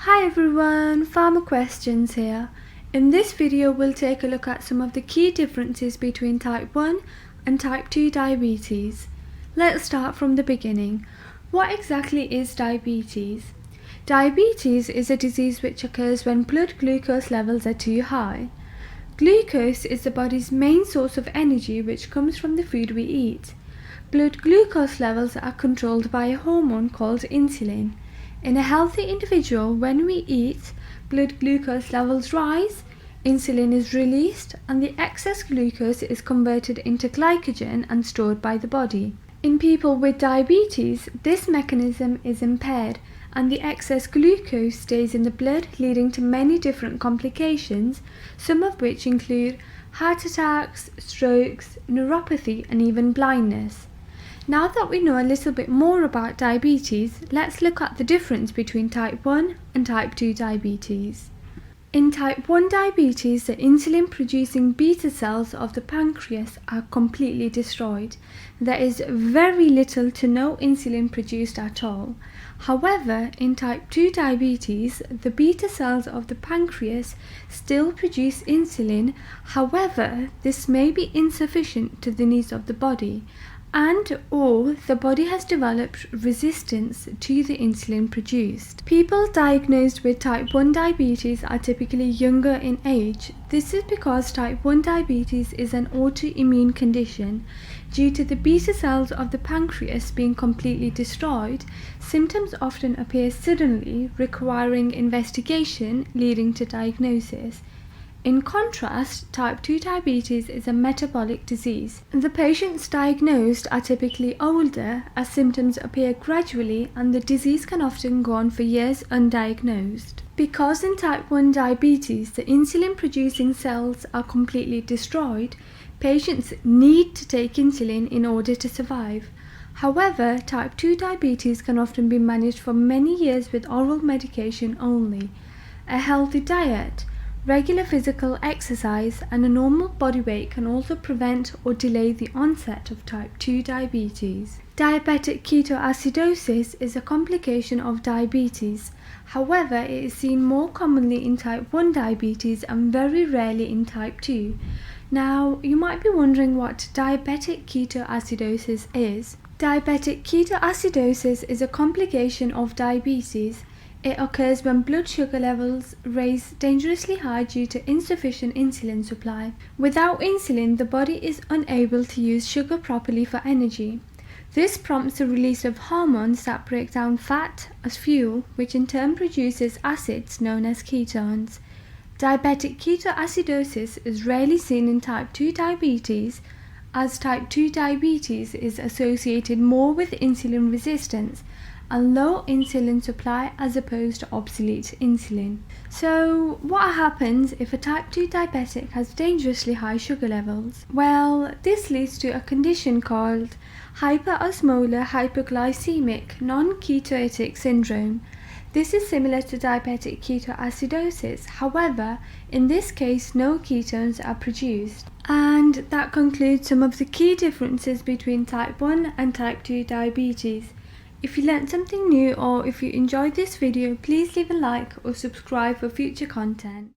Hi everyone, Farmer Questions here. In this video we'll take a look at some of the key differences between type 1 and type 2 diabetes. Let's start from the beginning. What exactly is diabetes? Diabetes is a disease which occurs when blood glucose levels are too high. Glucose is the body's main source of energy which comes from the food we eat. Blood glucose levels are controlled by a hormone called insulin. In a healthy individual, when we eat, blood glucose levels rise, insulin is released, and the excess glucose is converted into glycogen and stored by the body. In people with diabetes, this mechanism is impaired, and the excess glucose stays in the blood, leading to many different complications, some of which include heart attacks, strokes, neuropathy, and even blindness. Now that we know a little bit more about diabetes, let's look at the difference between type 1 and type 2 diabetes. In type 1 diabetes, the insulin-producing beta cells of the pancreas are completely destroyed. There is very little to no insulin produced at all. However, in type 2 diabetes, the beta cells of the pancreas still produce insulin. However, this may be insufficient to the needs of the body, and/or the body has developed resistance to the insulin produced. People diagnosed with type 1 diabetes are typically younger in age. This is because type 1 diabetes is an autoimmune condition. Due to the beta cells of the pancreas being completely destroyed, symptoms often appear suddenly, requiring investigation, leading to diagnosis. In contrast, type 2 diabetes is a metabolic disease. The patients diagnosed are typically older, as symptoms appear gradually and the disease can often go on for years undiagnosed. Because in type 1 diabetes the insulin-producing cells are completely destroyed, patients need to take insulin in order to survive. However, type 2 diabetes can often be managed for many years with oral medication only. A healthy diet, regular physical exercise, and a normal body weight can also prevent or delay the onset of type 2 diabetes. Diabetic ketoacidosis is a complication of diabetes. However, it is seen more commonly in type 1 diabetes and very rarely in type 2. Now, you might be wondering what diabetic ketoacidosis is. Diabetic ketoacidosis is a complication of diabetes. It occurs when blood sugar levels rise dangerously high due to insufficient insulin supply. Without insulin, the body is unable to use sugar properly for energy. This prompts the release of hormones that break down fat as fuel, which in turn produces acids known as ketones. Diabetic ketoacidosis is rarely seen in type 2 diabetes, as type 2 diabetes is associated more with insulin resistance and low insulin supply as opposed to obsolete insulin. So what happens if a type 2 diabetic has dangerously high sugar levels? Well, this leads to a condition called hyperosmolar hypoglycemic non-ketotic syndrome. This is similar to diabetic ketoacidosis. However, in this case no ketones are produced. And that concludes some of the key differences between type 1 and type 2 diabetes. If you learned something new or if you enjoyed this video, please leave a like or subscribe for future content.